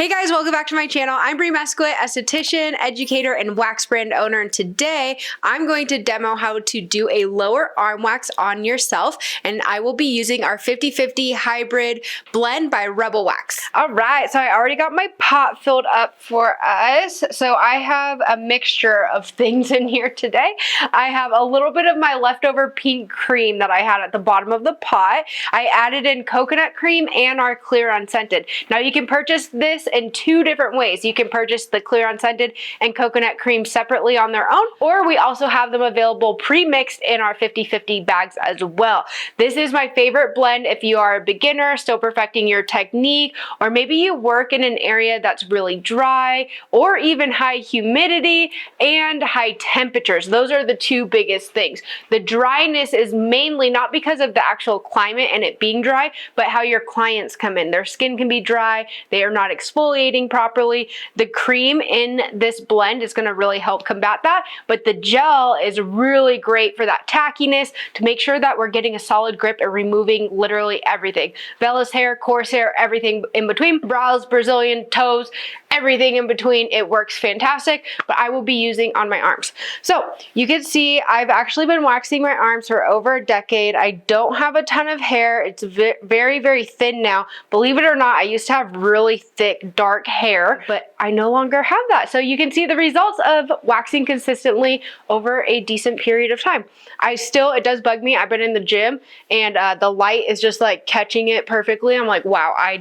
Hey guys, welcome back to my channel. I'm Brie Mesquit, esthetician, educator, and wax brand owner. And today I'm going to demo how to do a lower arm wax on yourself. And I will be using our 50/50 hybrid blend by Rebel Wax. All right, so I already got my pot filled up for us. So I have a mixture of things in here today. I have a little bit of my leftover pink cream that I had at the bottom of the pot. I added in coconut cream and our clear unscented. Now you can purchase this in two different ways. You can purchase the clear unscented and coconut cream separately on their own, or we also have them available pre-mixed in our 50/50 bags as well. This is my favorite blend if you are a beginner still perfecting your technique, or maybe you work in an area that's really dry or even high humidity and high temperatures. Those are the two biggest things. The dryness is mainly not because of the actual climate and it being dry, but how your clients come in. Their skin can be dry, they are not exfoliating properly. The cream in this blend is going to really help combat that, but the gel is really great for that tackiness to make sure that we're getting a solid grip and removing literally everything. Vellus hair, coarse hair, everything in between, brows, Brazilian, toes, everything in between. It works fantastic, but I will be using on my arms. So you can see I've actually been waxing my arms for over a decade. I don't have a ton of hair. It's very, very thin now. Believe it or not, I used to have really thick, dark hair, but I no longer have that. So you can see the results of waxing consistently over a decent period of time. It does bug me. I've been in the gym and the light is just like catching it perfectly. I'm like, wow, I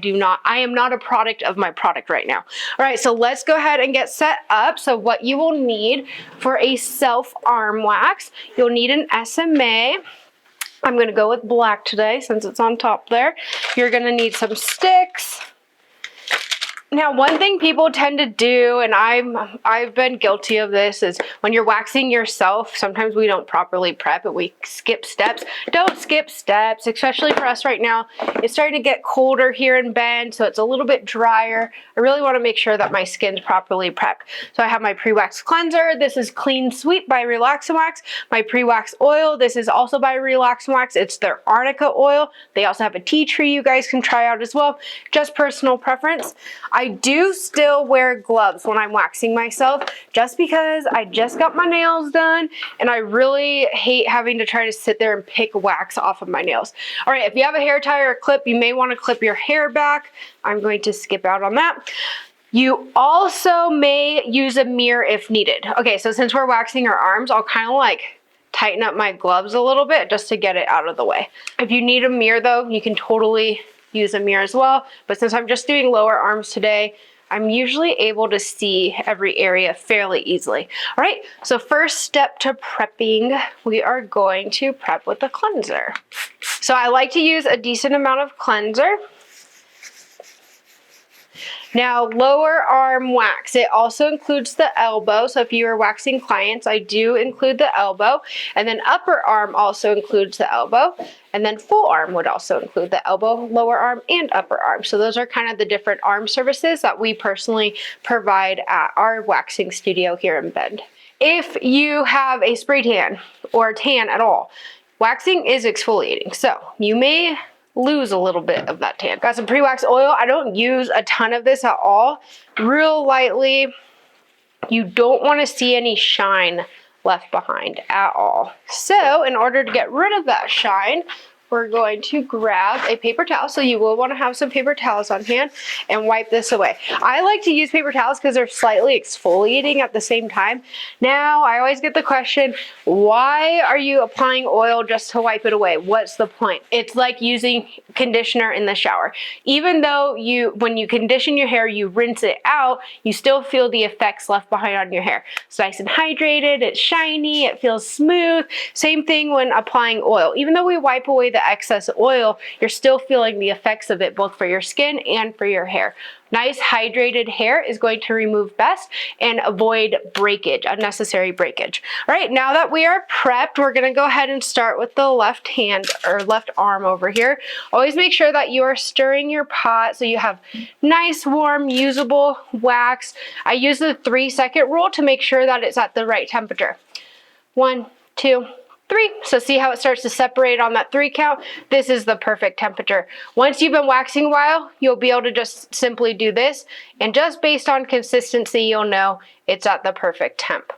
am not a product of my product right now. All right, so let's go ahead and get set up. So what you will need for a self arm wax, you'll need an SMA. I'm gonna go with black today since it's on top there. You're gonna need some sticks. Now, one thing people tend to do, and I've been guilty of this, is when you're waxing yourself, sometimes we don't properly prep and we skip steps. Don't skip steps, especially for us right now. It's starting to get colder here in Bend, so it's a little bit drier. I really want to make sure that my skin's properly prepped. So I have my pre-wax cleanser. This is Clean Sweep by Relax and Wax. My pre-wax oil. This is also by Relax and Wax. It's their arnica oil. They also have a tea tree you guys can try out as well. Just personal preference. I do still wear gloves when I'm waxing myself just because I just got my nails done and I really hate having to try to sit there and pick wax off of my nails. All right, if you have a hair tie or a clip, you may want to clip your hair back. I'm going to skip out on that. You also may use a mirror if needed. Okay, so since we're waxing our arms, I'll kind of like tighten up my gloves a little bit just to get it out of the way. If you need a mirror though, you can totally use a mirror as well, but since I'm just doing lower arms today, I'm usually able to see every area fairly easily. All right, so first step to prepping, we are going to prep with a cleanser. So I like to use a decent amount of cleanser. Now, lower arm wax, it also includes the elbow. So if you are waxing clients, I do include the elbow. And then upper arm also includes the elbow. And then full arm would also include the elbow, lower arm, and upper arm. So those are kind of the different arm services that we personally provide at our waxing studio here in Bend. If you have a spray tan or a tan at all, waxing is exfoliating. So you may lose a little bit of that tan. Got some pre-wax oil. I don't use a ton of this at all. Real lightly. You don't want to see any shine left behind at all. So in order to get rid of that shine, we're going to grab a paper towel. So you will want to have some paper towels on hand and wipe this away. I like to use paper towels because they're slightly exfoliating at the same time. Now, I always get the question, why are you applying oil just to wipe it away? What's the point? It's like using conditioner in the shower. Even though when you condition your hair, you rinse it out, you still feel the effects left behind on your hair. It's nice and hydrated, it's shiny, it feels smooth. Same thing when applying oil. Even though we wipe away the excess oil, you're still feeling the effects of it both for your skin and for your hair. Nice hydrated hair is going to remove best and avoid breakage, unnecessary breakage. All right, now that we are prepped, we're gonna go ahead and start with the left hand or left arm over here. Always make sure that you are stirring your pot so you have nice, warm, usable wax. I use the 3-second rule to make sure that it's at the right temperature. 1, 2, 3. So see how it starts to separate on that 3 count? This is the perfect temperature. Once you've been waxing a while, you'll be able to just simply do this, and just based on consistency, you'll know it's at the perfect temp.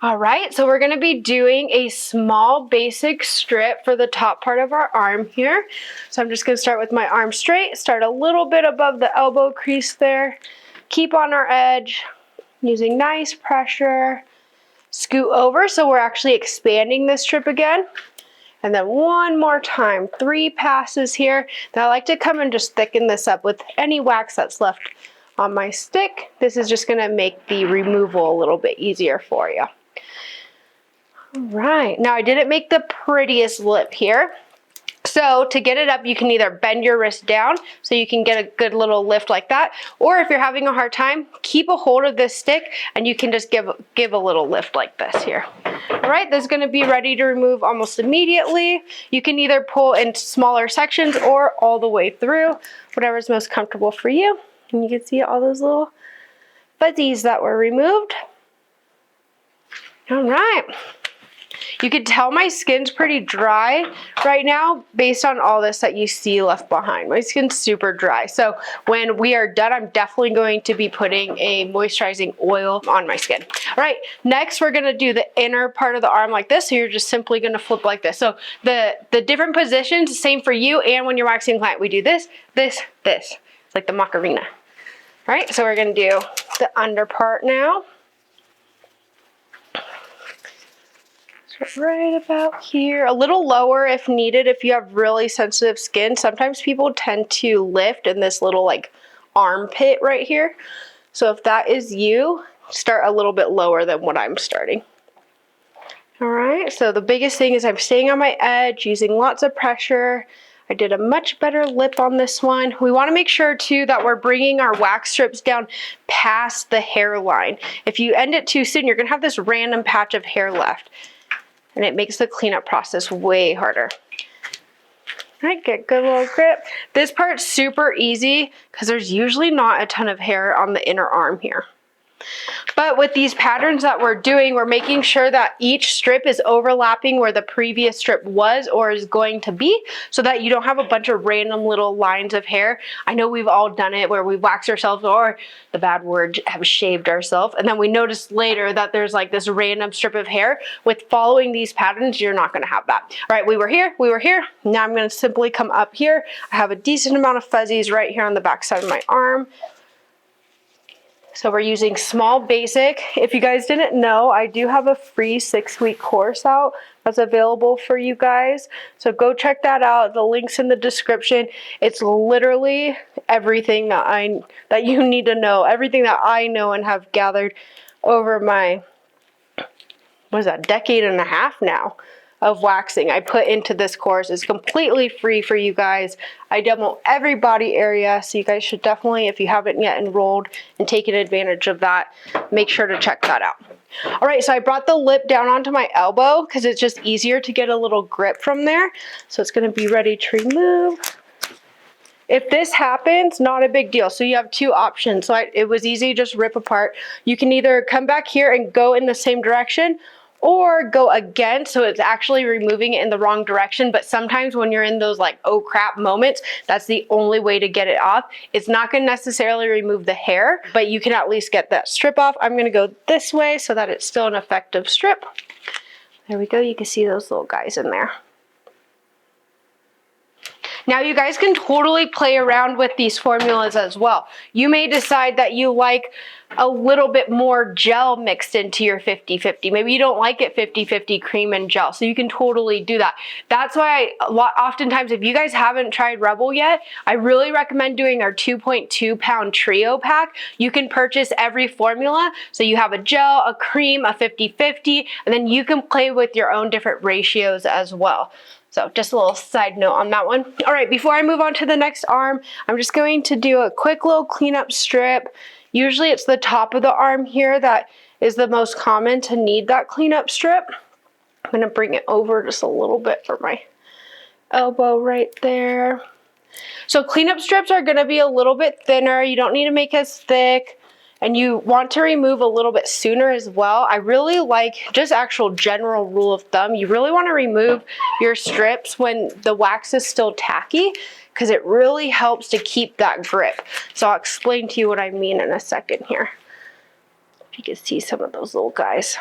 All right, so we're gonna be doing a small basic strip for the top part of our arm here. So I'm just gonna start with my arm straight, start a little bit above the elbow crease there, keep on our edge, using nice pressure, scoot over so we're actually expanding this strip again. And then one more time, 3 passes here. Now I like to come and just thicken this up with any wax that's left on my stick. This is just gonna make the removal a little bit easier for you. All right, now I didn't make the prettiest lip here. So to get it up, you can either bend your wrist down so you can get a good little lift like that, or if you're having a hard time, keep a hold of this stick and you can just give a little lift like this here. All right, this is gonna be ready to remove almost immediately. You can either pull in smaller sections or all the way through, whatever's most comfortable for you. And you can see all those little fuzzies that were removed. All right. You can tell my skin's pretty dry right now based on all this that you see left behind. My skin's super dry. So when we are done, I'm definitely going to be putting a moisturizing oil on my skin. All right, next we're gonna do the inner part of the arm like this. So you're just simply gonna flip like this. So the different positions, same for you and when you're waxing a client. We do this, this, this. It's like the Macarena. All right, so we're gonna do the under part now. Right about here, a little lower if needed if you have really sensitive skin. Sometimes people tend to lift in this little like armpit right here. So if that is you, start a little bit lower than what I'm starting. All right, so the biggest thing is I'm staying on my edge, using lots of pressure. I did a much better lip on this one. We want to make sure too that we're bringing our wax strips down past the hairline. If you end it too soon, you're gonna have this random patch of hair left, and it makes the cleanup process way harder. All right, get good little grip. This part's super easy because there's usually not a ton of hair on the inner arm here. But with these patterns that we're doing, we're making sure that each strip is overlapping where the previous strip was or is going to be, so that you don't have a bunch of random little lines of hair. I know we've all done it where we wax ourselves, or the bad word, have shaved ourselves, and then we notice later that there's like this random strip of hair. With following these patterns, you're not gonna have that. All right, we were here. Now I'm gonna simply come up here. I have a decent amount of fuzzies right here on the back side of my arm. So we're using small basic. If you guys didn't know, I do have a free 6-week course out that's available for you guys. So go check that out. The link's in the description. It's literally everything that you need to know, everything that I know and have gathered over my, what is that, decade and a half now of waxing I put into this course. It's completely free for you guys. I demo every body area, so you guys should definitely, if you haven't yet enrolled and taken advantage of that, make sure to check that out. All right, so I brought the lip down onto my elbow because it's just easier to get a little grip from there. So it's gonna be ready to remove. If this happens, not a big deal. So you have 2 options. So it was easy, just rip apart. You can either come back here and go in the same direction, or go again, so it's actually removing it in the wrong direction. But sometimes when you're in those like, oh crap moments, that's the only way to get it off. It's not gonna necessarily remove the hair, but you can at least get that strip off. I'm gonna go this way so that it's still an effective strip. There we go, you can see those little guys in there. Now you guys can totally play around with these formulas as well. You may decide that you like a little bit more gel mixed into your 50-50. Maybe you don't like it 50-50 cream and gel, so you can totally do that. That's why oftentimes, if you guys haven't tried Rebel yet, I really recommend doing our 2.2 pound trio pack. You can purchase every formula, so you have a gel, a cream, a 50-50, and then you can play with your own different ratios as well. So just a little side note on that one. All right, before I move on to the next arm, I'm just going to do a quick little cleanup strip. Usually it's the top of the arm here that is the most common to need that cleanup strip. I'm gonna bring it over just a little bit for my elbow right there. So cleanup strips are gonna be a little bit thinner. You don't need to make as thick. And you want to remove a little bit sooner as well. I really like, just actual general rule of thumb, you really want to remove your strips when the wax is still tacky, because it really helps to keep that grip. So I'll explain to you what I mean in a second here. If you can see some of those little guys.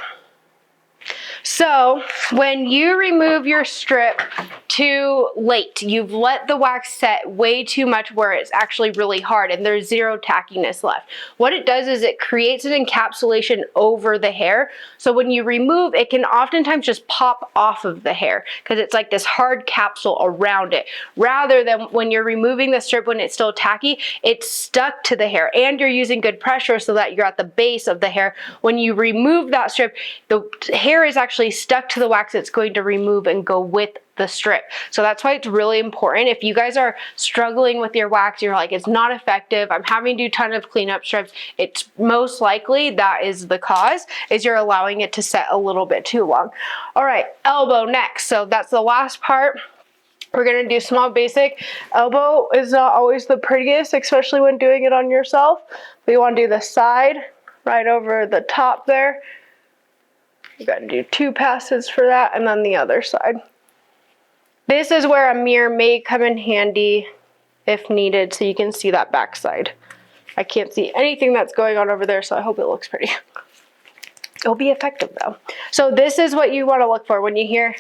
So when you remove your strip too late, you've let the wax set way too much where it's actually really hard and there's zero tackiness left. What it does is it creates an encapsulation over the hair. So when you remove, it can oftentimes just pop off of the hair because it's like this hard capsule around it. Rather than when you're removing the strip when it's still tacky, it's stuck to the hair and you're using good pressure so that you're at the base of the hair. When you remove that strip, the hair is actually stuck to the wax it's going to remove and go with the strip. So that's why it's really important. If you guys are struggling with your wax, you're like, it's not effective, I'm having to do a ton of cleanup strips, it's most likely that is the cause, is you're allowing it to set a little bit too long. All right, elbow next. So that's the last part. We're gonna do small basic. Elbow is not always the prettiest, especially when doing it on yourself. But you wanna do the side, right over the top there. You gotta do 2 passes for that, and then the other side. This is where a mirror may come in handy if needed, so you can see that back side. I can't see anything that's going on over there, so I hope it looks pretty. It'll be effective though. So this is what you wanna look for when you hear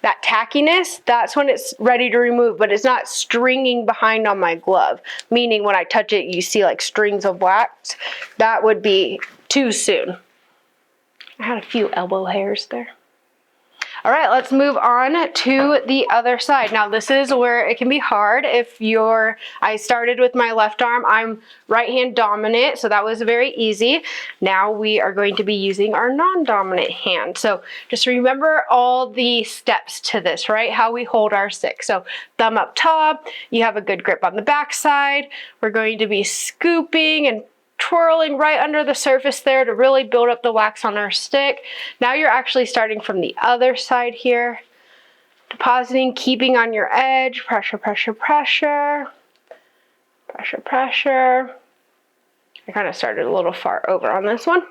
that tackiness. That's when it's ready to remove, but it's not stringing behind on my glove. Meaning when I touch it, you see like strings of wax. That would be too soon. I had a few elbow hairs there. All right, let's move on to the other side. Now this is where it can be hard if I started with my left arm, I'm right hand dominant, so that was very easy. Now we are going to be using our non-dominant hand. So just remember all the steps to this, right? How we hold our stick. So thumb up top, you have a good grip on the back side. We're going to be scooping and twirling right under the surface there to really build up the wax on our stick. Now you're actually starting from the other side here. Depositing, keeping on your edge, pressure, pressure, pressure, pressure, pressure. I kind of started a little far over on this one.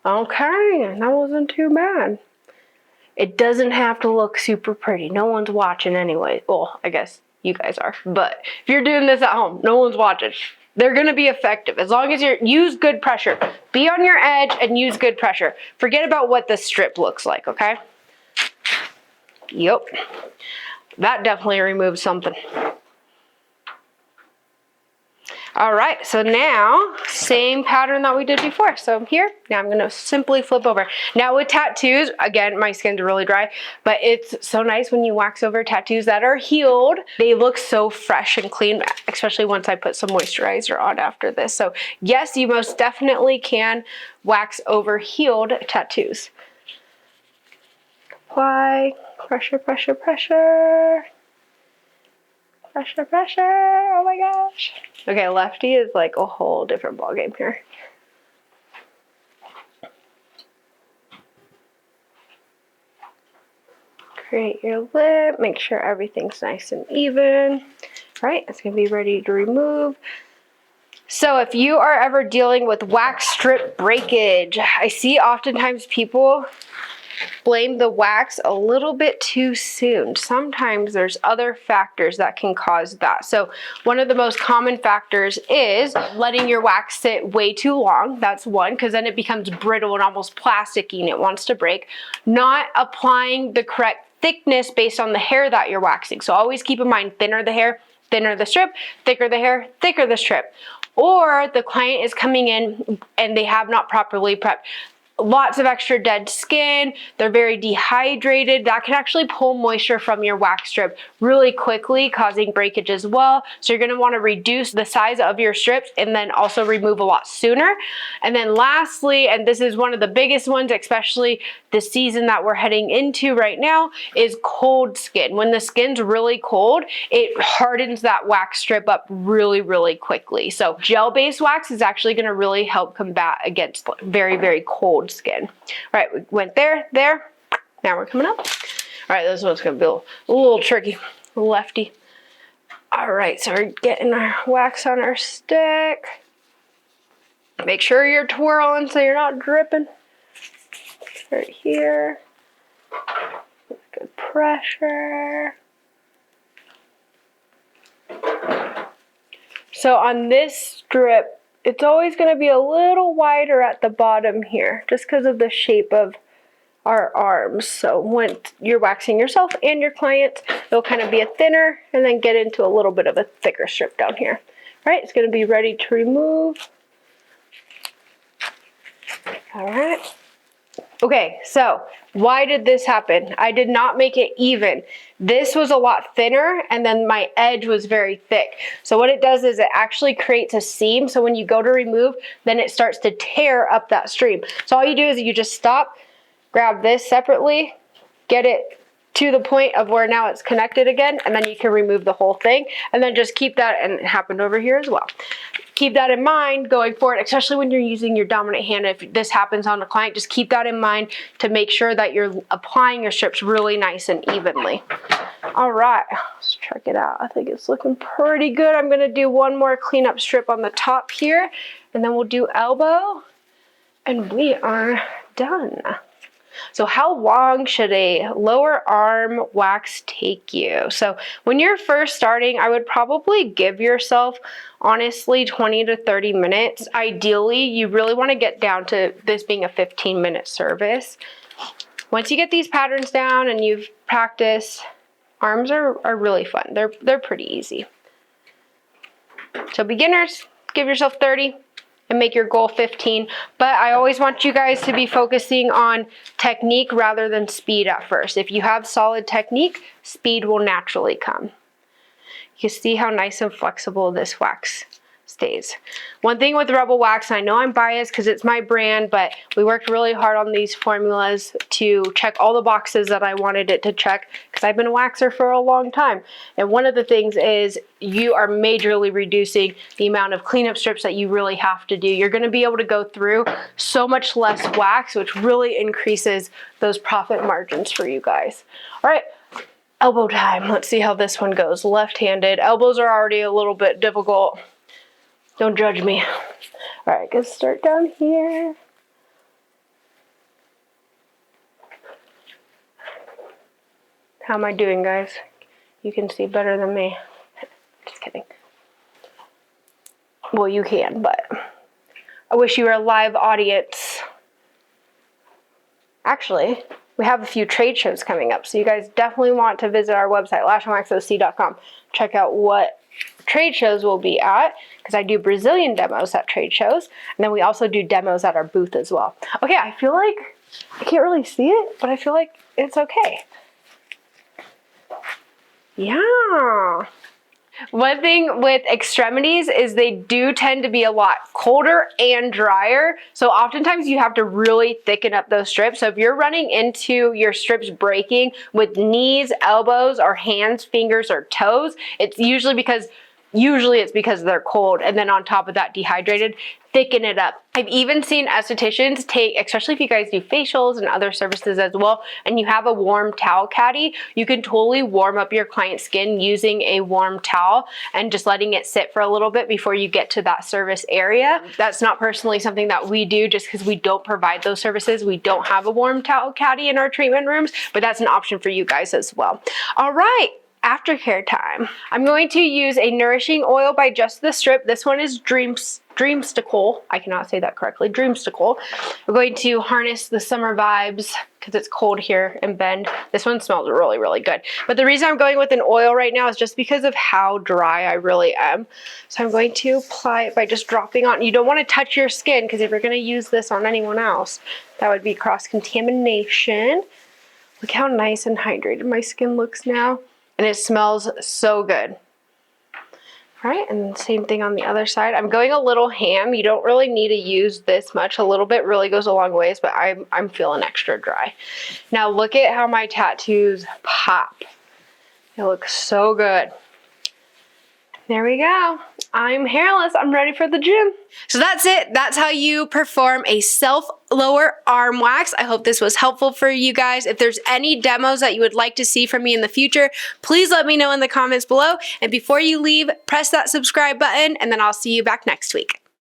Okay, that wasn't too bad. It doesn't have to look super pretty. No one's watching anyway. Well, I guess you guys are, but if you're doing this at home, no one's watching. They're gonna be effective as long as use good pressure. Be on your edge and use good pressure. Forget about what the strip looks like, okay? Yep, that definitely removes something. All right, so now, same pattern that we did before. So here, now I'm gonna simply flip over. Now with tattoos, again, my skin's really dry, but it's so nice when you wax over tattoos that are healed. They look so fresh and clean, especially once I put some moisturizer on after this. So yes, you most definitely can wax over healed tattoos. Apply, pressure, pressure, pressure. Pressure, pressure, oh my gosh. Okay, lefty is like a whole different ballgame here. Create your lip, make sure everything's nice and even. All right, it's gonna be ready to remove. So if you are ever dealing with wax strip breakage, I see oftentimes people blame the wax a little bit too soon. Sometimes there's other factors that can cause that. So one of the most common factors is letting your wax sit way too long. That's one, because then it becomes brittle and almost plasticky and it wants to break. Not applying the correct thickness based on the hair that you're waxing. So always keep in mind, thinner the hair, thinner the strip, thicker the hair, thicker the strip. Or the client is coming in and they have not properly prepped. Lots of extra dead skin, they're very dehydrated. That can actually pull moisture from your wax strip really quickly, causing breakage as well. So you're gonna wanna reduce the size of your strips and then also remove a lot sooner. And then lastly, and this is one of the biggest ones, especially the season that we're heading into right now, is cold skin. When the skin's really cold, it hardens that wax strip up really, really quickly. So gel-based wax is actually gonna really help combat against very, very cold skin. All right, we went there. Now we're coming up. All right, this one's gonna be a little tricky, lefty. All right, so we're getting our wax on our stick. Make sure you're twirling so you're not dripping. Right here. Good pressure. So on this strip, it's always going to be a little wider at the bottom here, just because of the shape of our arms. So when you're waxing yourself and your client, it'll kind of be a thinner and then get into a little bit of a thicker strip down here. All right, it's going to be ready to remove. All right. Okay, so why did this happen? I did not make it even. This was a lot thinner and then my edge was very thick. So what it does is it actually creates a seam. So when you go to remove, then it starts to tear up that stream. So all you do is you just stop, grab this separately, get it to the point of where now it's connected again, and then you can remove the whole thing. And then just keep that, and it happened over here as well. Keep that in mind going forward, especially when you're using your dominant hand. If this happens on a client, just keep that in mind to make sure that you're applying your strips really nice and evenly. All right, let's check it out. I think it's looking pretty good. I'm gonna do one more cleanup strip on the top here, and then we'll do elbow, and we are done. So how long should a lower arm wax take you? So when you're first starting, I would probably give yourself, honestly, 20 to 30 minutes. Ideally, you really want to get down to this being a 15-minute service. Once you get these patterns down and you've practiced, arms are really fun. They're pretty easy. So beginners, give yourself 30. And make your goal 15. But I always want you guys to be focusing on technique rather than speed at first. If you have solid technique, speed will naturally come. You see how nice and flexible this wax stays. One thing with Rebel Wax, I know I'm biased because it's my brand, but we worked really hard on these formulas to check all the boxes that I wanted it to check because I've been a waxer for a long time. And one of the things is you are majorly reducing the amount of cleanup strips that you really have to do. You're going to be able to go through so much less wax, which really increases those profit margins for you guys. All right. Elbow time. Let's see how this one goes. Left-handed. Elbows are already a little bit difficult. Don't judge me. All right, let's start down here. How am I doing, guys? You can see better than me. Just kidding. Well, you can, but I wish you were a live audience. Actually, we have a few trade shows coming up, so you guys definitely want to visit our website, lashandwaxoc.com. Check out what trade shows we'll be at, because I do Brazilian demos at trade shows, and then we also do demos at our booth as well. Okay, I feel like I can't really see it, but I feel like it's okay. Yeah. One thing with extremities is they do tend to be a lot colder and drier. So oftentimes you have to really thicken up those strips. So if you're running into your strips breaking with knees, elbows, or hands, fingers, or toes, it's usually because they're cold, and then on top of that dehydrated. Thicken it up. I've even seen estheticians take, especially if you guys do facials and other services as well, and you have a warm towel caddy, you can totally warm up your client's skin using a warm towel and just letting it sit for a little bit before you get to that service area. That's not personally something that we do just because we don't provide those services. We don't have a warm towel caddy in our treatment rooms, but that's an option for you guys as well. All right. Aftercare time. I'm going to use a nourishing oil by Just the Strip. This one is Dreamsticle. I cannot say that correctly. Dreamsticle. We're going to harness the summer vibes because it's cold here in Bend. This one smells really, really good. But the reason I'm going with an oil right now is just because of how dry I really am. So I'm going to apply it by just dropping on. You don't want to touch your skin because if you're going to use this on anyone else, that would be cross-contamination. Look how nice and hydrated my skin looks now. And it smells so good. All right, and same thing on the other side. I'm going a little ham. You don't really need to use this much. A little bit really goes a long ways, but I'm feeling extra dry. Now look at how my tattoos pop. It looks so good. There we go. I'm hairless. I'm ready for the gym. So that's it. That's how you perform a self lower arm wax. I hope this was helpful for you guys. If there's any demos that you would like to see from me in the future, please let me know in the comments below. And before you leave, press that subscribe button, and then I'll see you back next week.